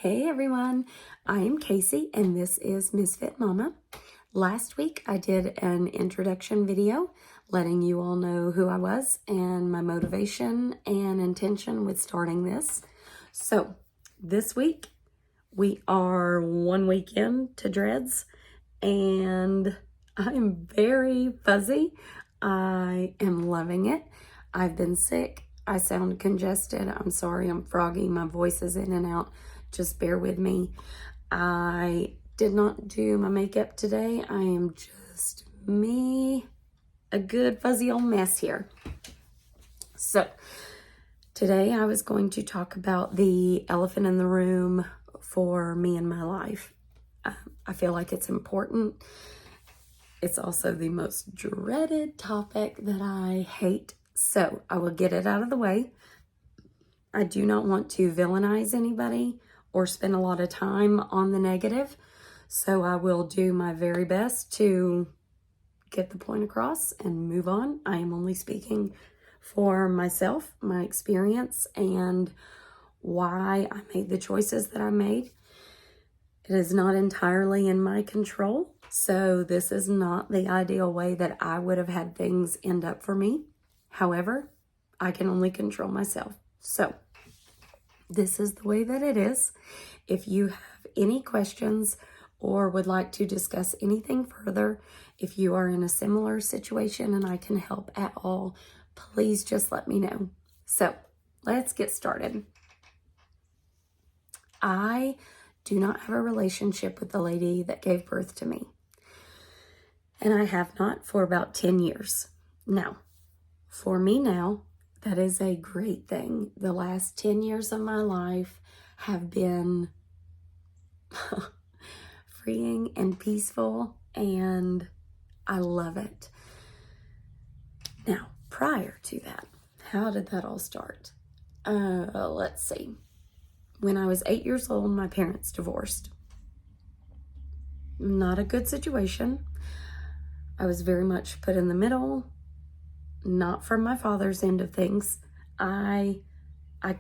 Hey everyone, I am Casey and this is Misfit Mama. Last week I did an introduction video letting you all know who I was and my motivation and intention with starting this. So this week we are 1 week in to Dreads and I'm very fuzzy. I am loving it. I've been sick. I sound congested. I'm sorry, I'm froggy. My voice is in and out. Just bear with me. I did not do my makeup today. I am just me, a good fuzzy old mess here. So today I was going to talk about the elephant in the room for me in my life. I feel like it's important. It's also the most dreaded topic that I hate. So I will get it out of the way. I do not want to villainize anybody or spend a lot of time on the negative. So I will do my very best to get the point across and move on. I am only speaking for myself, my experience, and why I made the choices that I made. It is not entirely in my control. So this is not the ideal way that I would have had things end up for me. However, I can only control myself. So this is the way that it is. If you have any questions or would like to discuss anything further, if you are in a similar situation and I can help at all, please just let me know. So let's get started. I do not have a relationship with the lady that gave birth to me. And I have not for about 10 years. Now, for me now, that is a great thing. The last 10 years of my life have been freeing and peaceful, and I love it. Now, prior to that, how did that all start? Let's see. When I was 8 years old, my parents divorced. Not a good situation. I was very much put in the middle. Not from my father's end of things. I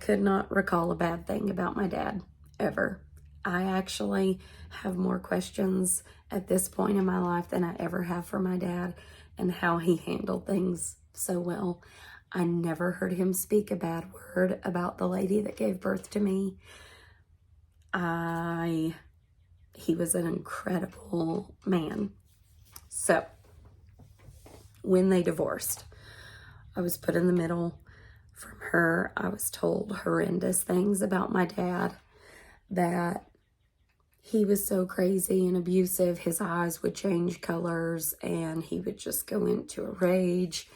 could not recall a bad thing about my dad, ever. I actually have more questions at this point in my life than I ever have for my dad and how he handled things so well. I never heard him speak a bad word about the lady that gave birth to me. He was an incredible man. So, when they divorced, I was put in the middle. From her, I was told horrendous things about my dad, that he was so crazy and abusive, his eyes would change colors and he would just go into a rage,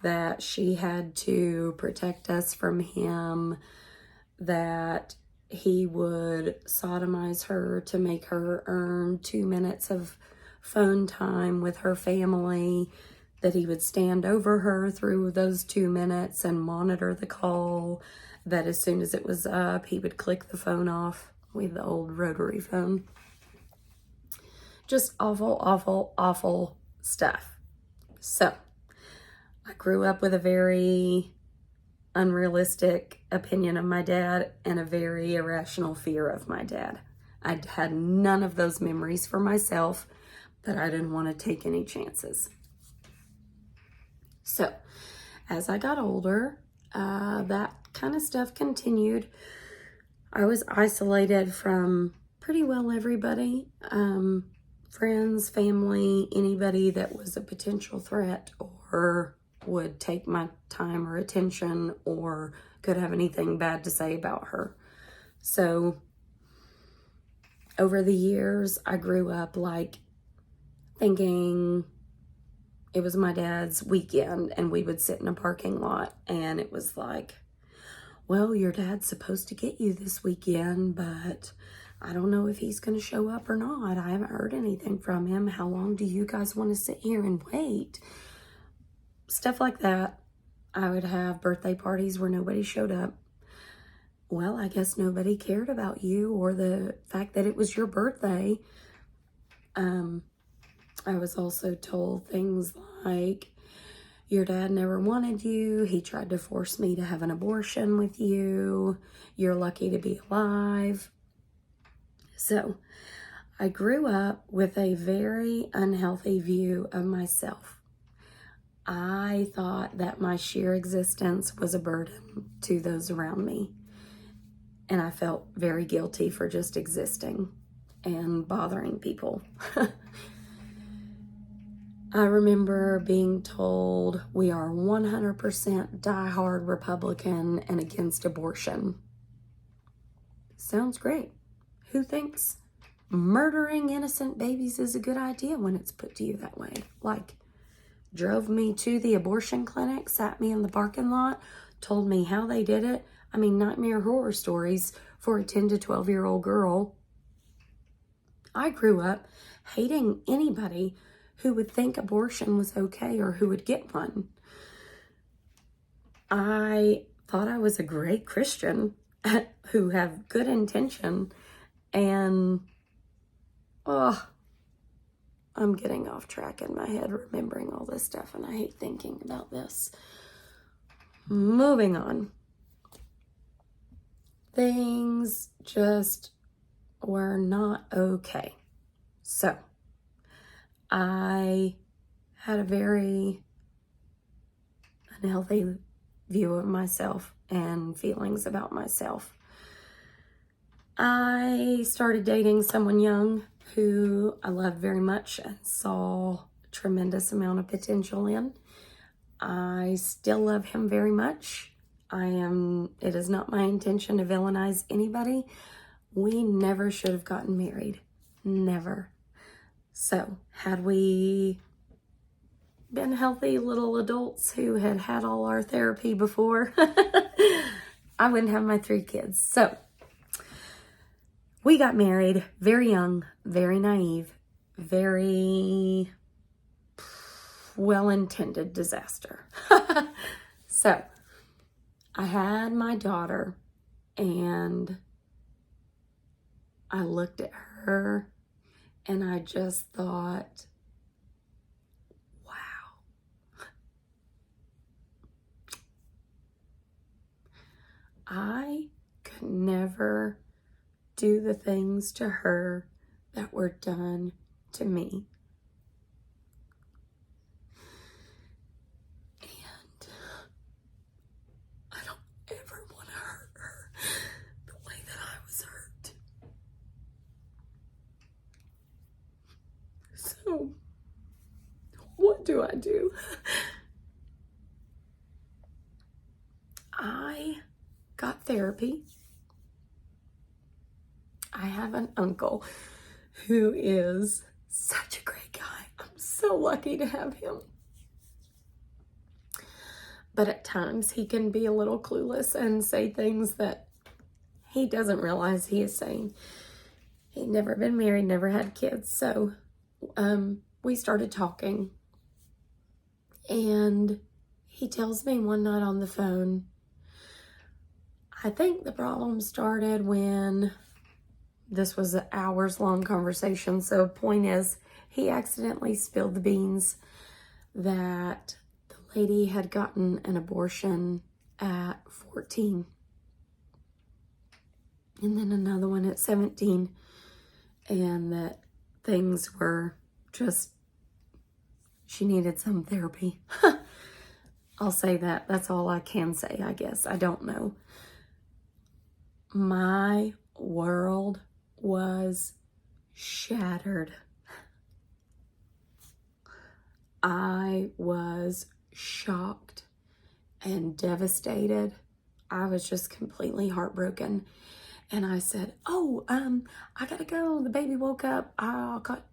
that she had to protect us from him, that he would sodomize her to make her earn 2 minutes of phone time with her family, that he would stand over her through those 2 minutes and monitor the call, that as soon as it was up, he would click the phone off with the old rotary phone. Just awful, awful, awful stuff. So, I grew up with a very unrealistic opinion of my dad and a very irrational fear of my dad. I had none of those memories for myself, but I didn't want to take any chances. So, as I got older, that kind of stuff continued. I was isolated from pretty well everybody, friends, family, anybody that was a potential threat or would take my time or attention or could have anything bad to say about her. So, over the years, I grew up like thinking it was my dad's weekend and we would sit in a parking lot and it was like, well, your dad's supposed to get you this weekend, but I don't know if he's going to show up or not. I haven't heard anything from him. How long do you guys want to sit here and wait? Stuff like that. I would have birthday parties where nobody showed up. Well, I guess nobody cared about you or the fact that it was your birthday. I was also told things like, your dad never wanted you. He tried to force me to have an abortion with you. You're lucky to be alive. So I grew up with a very unhealthy view of myself. I thought that my sheer existence was a burden to those around me. And I felt very guilty for just existing and bothering people. I remember being told we are 100% diehard Republican and against abortion. Sounds great. Who thinks murdering innocent babies is a good idea when it's put to you that way? Like, drove me to the abortion clinic, sat me in the parking lot, told me how they did it. I mean, nightmare horror stories for a 10 to 12-year-old girl. I grew up hating anybody who would think abortion was okay or who would get one. I thought I was a great Christian who have good intention, and I'm getting off track in my head remembering all this stuff, and I hate thinking about this. Moving on. Things just were not okay. So I had a very unhealthy view of myself and feelings about myself. I started dating someone young who I loved very much and saw a tremendous amount of potential in. I still love him very much. It is not my intention to villainize anybody. We never should have gotten married. Never. So, had we been healthy little adults who had had all our therapy before, I wouldn't have my 3 kids. So, we got married very young, very naive, very well-intended disaster. So, I had my daughter, and I looked at her, and I just thought, wow. I could never do the things to her that were done to me. And I don't ever want to hurt her the way that I was hurt. So, what do I do? I got therapy. I have an uncle who is such a great guy. I'm so lucky to have him. But at times he can be a little clueless and say things that he doesn't realize he is saying. He'd never been married, never had kids. So we started talking. And he tells me one night on the phone, I think the problem started when this was an hours-long conversation. So point is, he accidentally spilled the beans that the lady had gotten an abortion at 14. And then another one at 17. And that things were just, she needed some therapy. I'll say that. That's all I can say, I guess. I don't know. My world was shattered. I was shocked and devastated. I was just completely heartbroken. And I said, I gotta go. The baby woke up.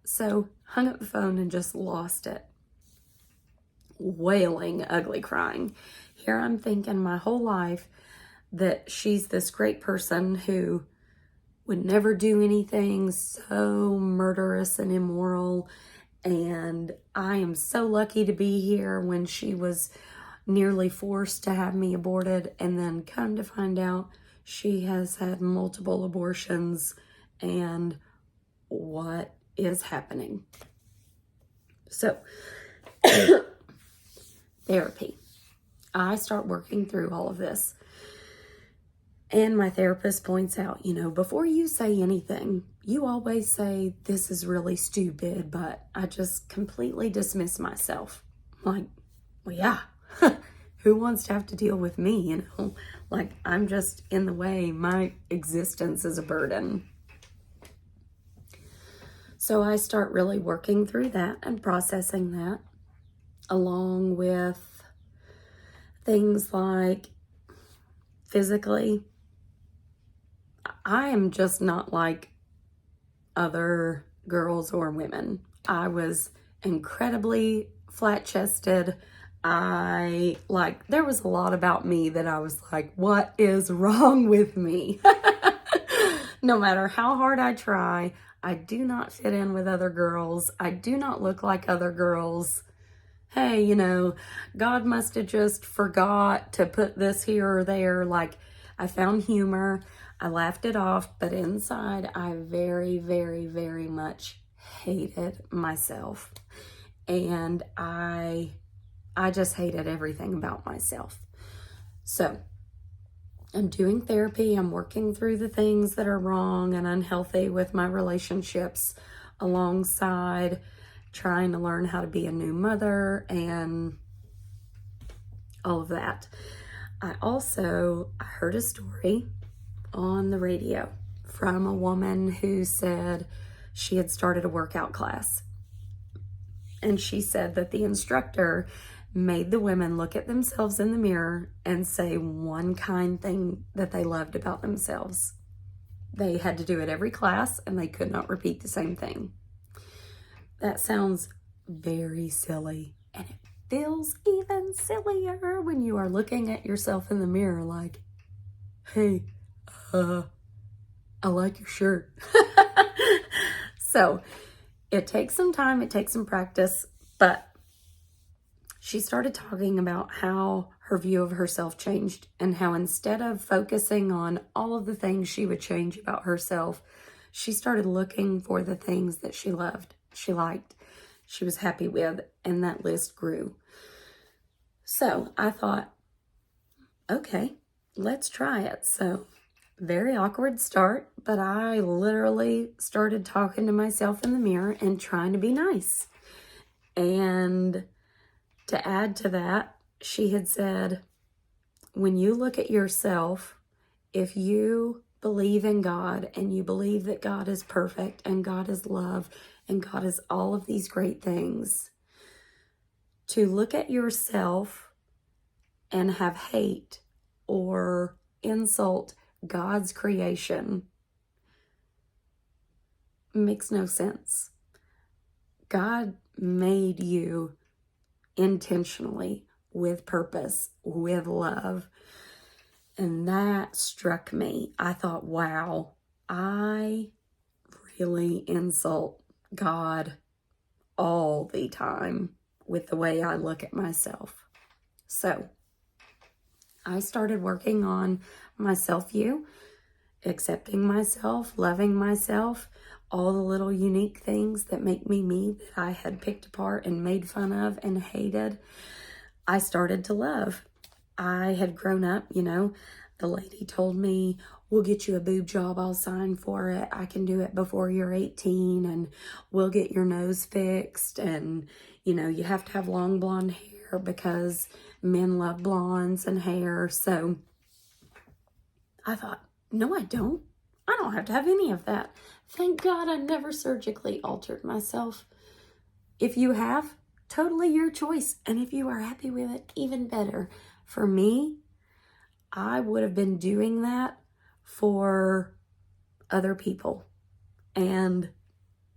So hung up the phone and just lost it. Wailing, ugly crying. Here I'm thinking my whole life that she's this great person who would never do anything so murderous and immoral. And I am so lucky to be here when she was nearly forced to have me aborted. And then come to find out she has had multiple abortions and what is happening. So, therapy. I start working through all of this. And my therapist points out, before you say anything, you always say, this is really stupid, but I just completely dismiss myself. Like, well, yeah, who wants to have to deal with me, Like, I'm just in the way. My existence is a burden. So I start really working through that and processing that, along with things like physically. I am just not like other girls or women. I was incredibly flat-chested. There was a lot about me that I was like, what is wrong with me? No matter how hard I try, I do not fit in with other girls. I do not look like other girls. Hey, God must have just forgot to put this here or there. Like, I found humor. I laughed it off, but inside I very, very, very much hated myself. And I just hated everything about myself. So I'm doing therapy. I'm working through the things that are wrong and unhealthy with my relationships, alongside trying to learn how to be a new mother and all of that. I heard a story on the radio from a woman who said she had started a workout class. And she said that the instructor made the women look at themselves in the mirror and say one kind thing that they loved about themselves. They had to do it every class, and they could not repeat the same thing. That sounds very silly, and it feels even sillier when you are looking at yourself in the mirror like, hey, I like your shirt. So it takes some time, it takes some practice, but she started talking about how her view of herself changed, and how instead of focusing on all of the things she would change about herself, she started looking for the things that she loved, she liked, she was happy with, and that list grew. So I thought, okay, let's try it. So very awkward start, but I literally started talking to myself in the mirror and trying to be nice. And to add to that, she had said, when you look at yourself, if you believe in God and you believe that God is perfect and God is love and God is all of these great things, to look at yourself and have hate or insult God's creation makes no sense. God made you intentionally, with purpose, with love. And that struck me. I thought, wow, I really insult God all the time with the way I look at myself. So I started working on my self-view, accepting myself, loving myself, all the little unique things that make me me that I had picked apart and made fun of and hated. I started to love. I had grown up, the lady told me, we'll get you a boob job, I'll sign for it. I can do it before you're 18, and we'll get your nose fixed. And, you have to have long blonde hair because men love blondes and hair. So I thought, no, I don't. I don't have to have any of that. Thank God I never surgically altered myself. If you have, totally your choice. And if you are happy with it, even better. For me, I would have been doing that for other people. And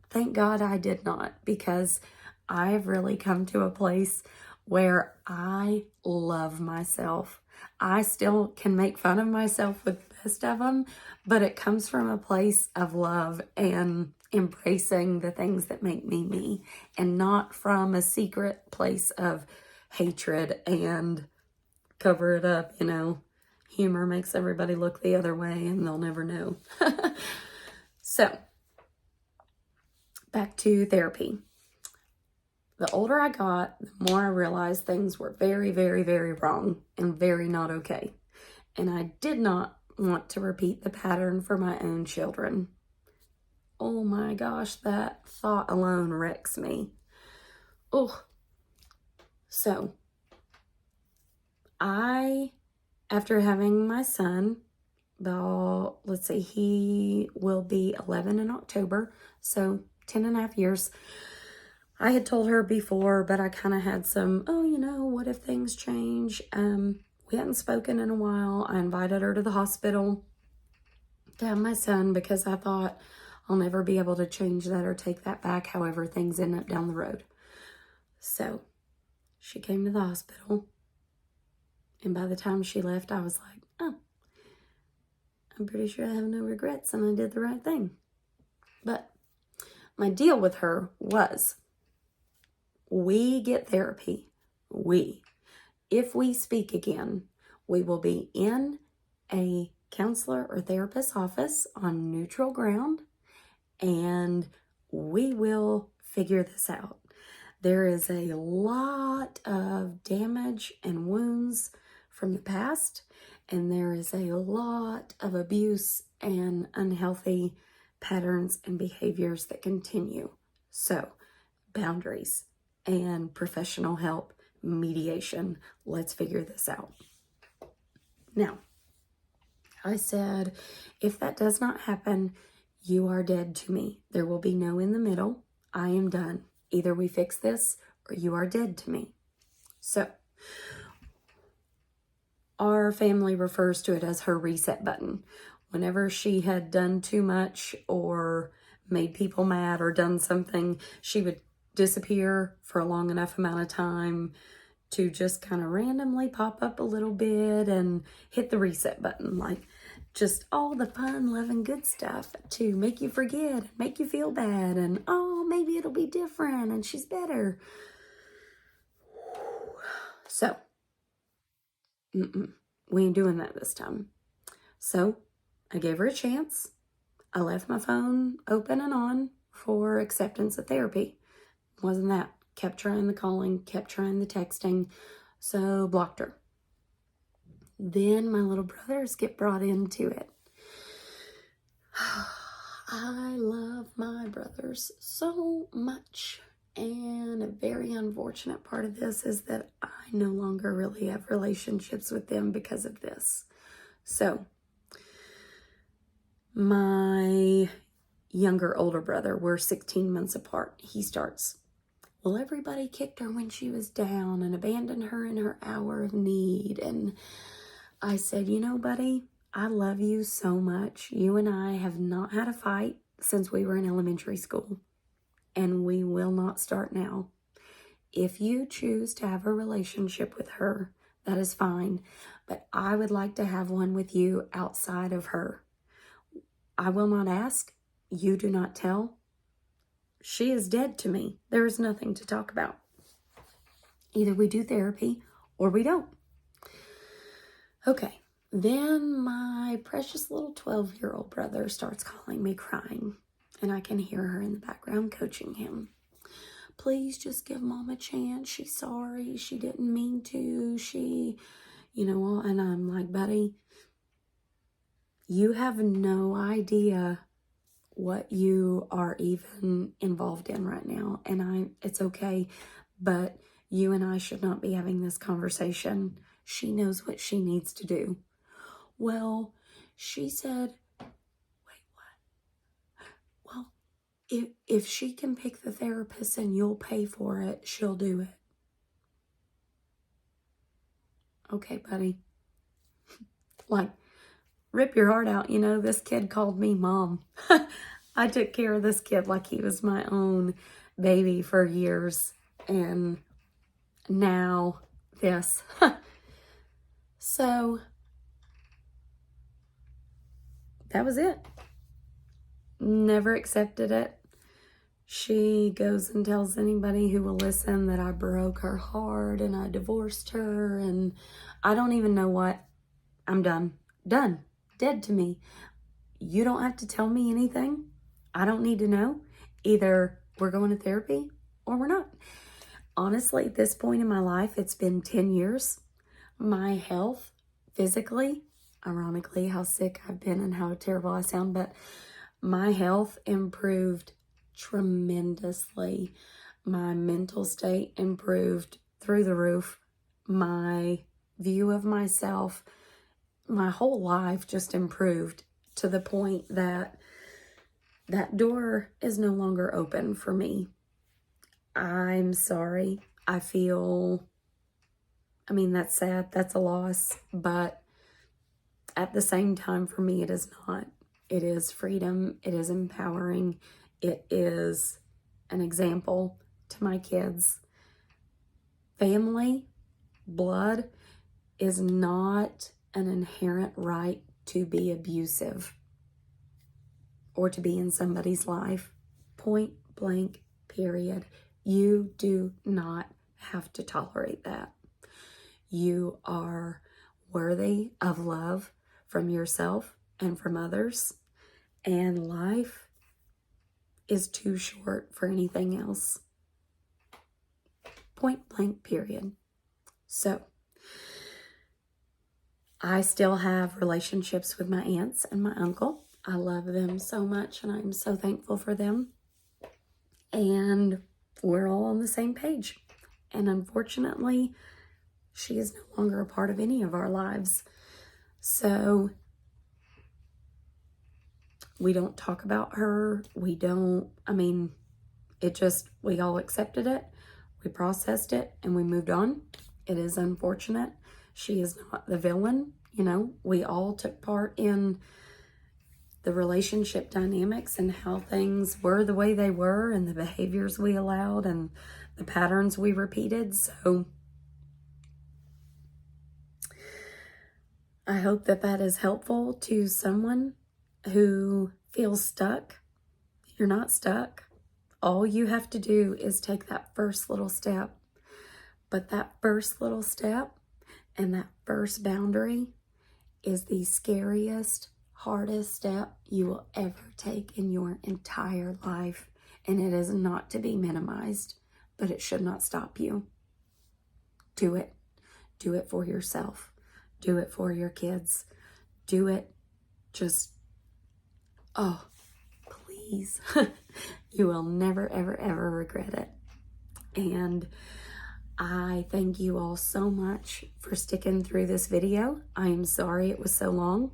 thank God I did not, because I've really come to a place where I love myself. I still can make fun of myself with the best of them, but it comes from a place of love and embracing the things that make me me, and not from a secret place of hatred and cover it up, Humor makes everybody look the other way and they'll never know. So, back to therapy. The older I got, the more I realized things were very, very, very wrong and very not okay. And I did not want to repeat the pattern for my own children. Oh my gosh, that thought alone wrecks me. Oh, so after having my son, about, let's see, he will be 11 in October, so 10 and a half years. I had told her before, but I kind of had some, what if things change? We hadn't spoken in a while. I invited her to the hospital to have my son because I thought I'll never be able to change that or take that back, however things end up down the road. So she came to the hospital, and by the time she left, I was like, oh, I'm pretty sure I have no regrets and I did the right thing. But my deal with her was, we get therapy. If we speak again, we will be in a counselor or therapist's office on neutral ground, and we will figure this out. There is a lot of damage and wounds from the past, and there is a lot of abuse and unhealthy patterns and behaviors that continue. So, boundaries and professional help, mediation. Let's figure this out. Now, I said, if that does not happen, you are dead to me. There will be no in the middle. I am done. Either we fix this or you are dead to me. So, our family refers to it as her reset button. Whenever she had done too much or made people mad or done something, she would disappear for a long enough amount of time to just kind of randomly pop up a little bit and hit the reset button. Like just all the fun, loving, good stuff to make you forget, make you feel bad, and oh, maybe it'll be different and she's better. So, we ain't doing that this time. So, I gave her a chance. I left my phone open and on for acceptance of therapy. Wasn't that. Kept trying the calling, kept trying the texting, so blocked her. Then my little brothers get brought into it. I love my brothers so much. And a very unfortunate part of this is that I no longer really have relationships with them because of this. So, my older brother, we're 16 months apart. He starts, well, everybody kicked her when she was down and abandoned her in her hour of need. And I said, buddy, I love you so much. You and I have not had a fight since we were in elementary school. And we will not start now. If you choose to have a relationship with her, that is fine. But I would like to have one with you outside of her. I will not ask. You do not tell. She is dead to me. There is nothing to talk about. Either we do therapy or we don't. Okay. Then my precious little 12-year-old brother starts calling me crying. And I can hear her in the background coaching him. Please just give Mom a chance. She's sorry. She didn't mean to. And I'm like, buddy, you have no idea what you are even involved in right now. And it's okay, but you and I should not be having this conversation. She knows what she needs to do. Well, she said, if she can pick the therapist and you'll pay for it, she'll do it. Okay, buddy. Like, rip your heart out. This kid called me mom. I took care of this kid like he was my own baby for years. And now this. So, that was it. Never accepted it. She goes and tells anybody who will listen that I broke her heart and I divorced her, and I don't even know what. I'm done. Done. Dead to me. You don't have to tell me anything. I don't need to know. Either we're going to therapy or we're not. Honestly, at this point in my life, it's been 10 years. My health, physically, ironically, how sick I've been and how terrible I sound, but my health improved tremendously. My mental state improved through the roof. My view of myself, my whole life just improved to the point that that door is no longer open for me. I'm sorry. I mean, that's sad. That's a loss. But at the same time, for me, it is not. It is freedom. It is empowering. It is an example to my kids. Family, blood is not an inherent right to be abusive or to be in somebody's life. Point blank, period. You do not have to tolerate that. You are worthy of love from yourself and from others, and life is too short for anything else. Point blank, period. So, I still have relationships with my aunts and my uncle. I love them so much, and I'm so thankful for them. And we're all on the same page. And unfortunately, she is no longer a part of any of our lives. So we don't talk about her. We all accepted it. We processed it and we moved on. It is unfortunate. She is not the villain. We all took part in the relationship dynamics and how things were the way they were and the behaviors we allowed and the patterns we repeated. So I hope that is helpful to someone who feels stuck. You're not stuck. All you have to do is take that first little step. But that first little step and that first boundary is the scariest, hardest step you will ever take in your entire life. And it is not to be minimized, but it should not stop you. Do it. Do it for yourself. Do it for your kids. Do it. Please. You will never, ever, ever regret it. And I thank you all so much for sticking through this video. I am sorry it was so long.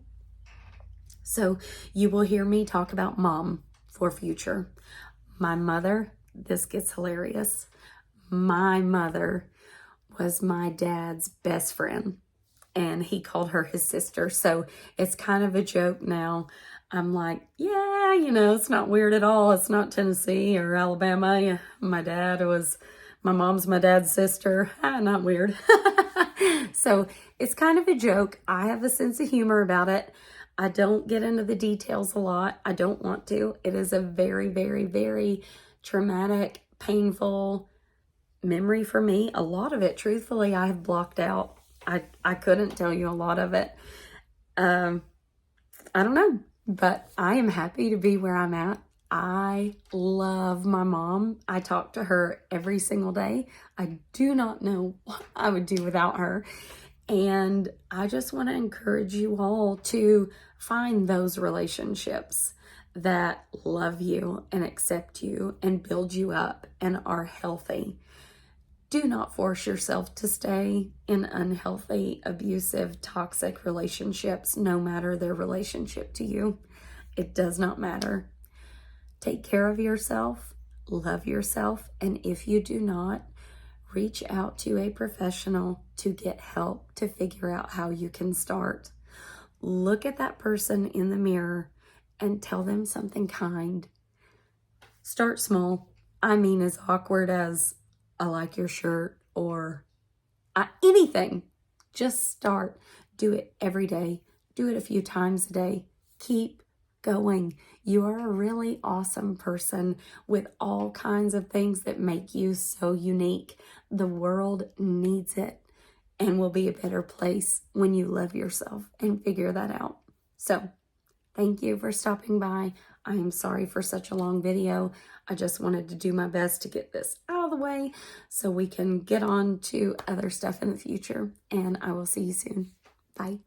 So you will hear me talk about Mom for future. My mother, this gets hilarious. My mother was my dad's best friend, and he called her his sister. So it's kind of a joke now. I'm like, yeah, it's not weird at all. It's not Tennessee or Alabama. Yeah, my mom's my dad's sister. Not weird. So it's kind of a joke. I have a sense of humor about it. I don't get into the details a lot. I don't want to. It is a very, very, very traumatic, painful memory for me. A lot of it, truthfully, I have blocked out. I couldn't tell you a lot of it. I don't know, but I am happy to be where I'm at. I love my mom. I talk to her every single day. I do not know what I would do without her. And I just want to encourage you all to find those relationships that love you and accept you and build you up and are healthy. Do not force yourself to stay in unhealthy, abusive, toxic relationships, no matter their relationship to you. It does not matter. Take care of yourself, love yourself, and if you do not, reach out to a professional to get help to figure out how you can start. Look at that person in the mirror and tell them something kind. Start small. As awkward as, I like your shirt, or anything. Just start. Do it every day. Do it a few times a day. Keep going. You are a really awesome person with all kinds of things that make you so unique. The world needs it and will be a better place when you love yourself and figure that out. So, thank you for stopping by. I am sorry for such a long video. I just wanted to do my best to get this out of the way so we can get on to other stuff in the future. And I will see you soon. Bye.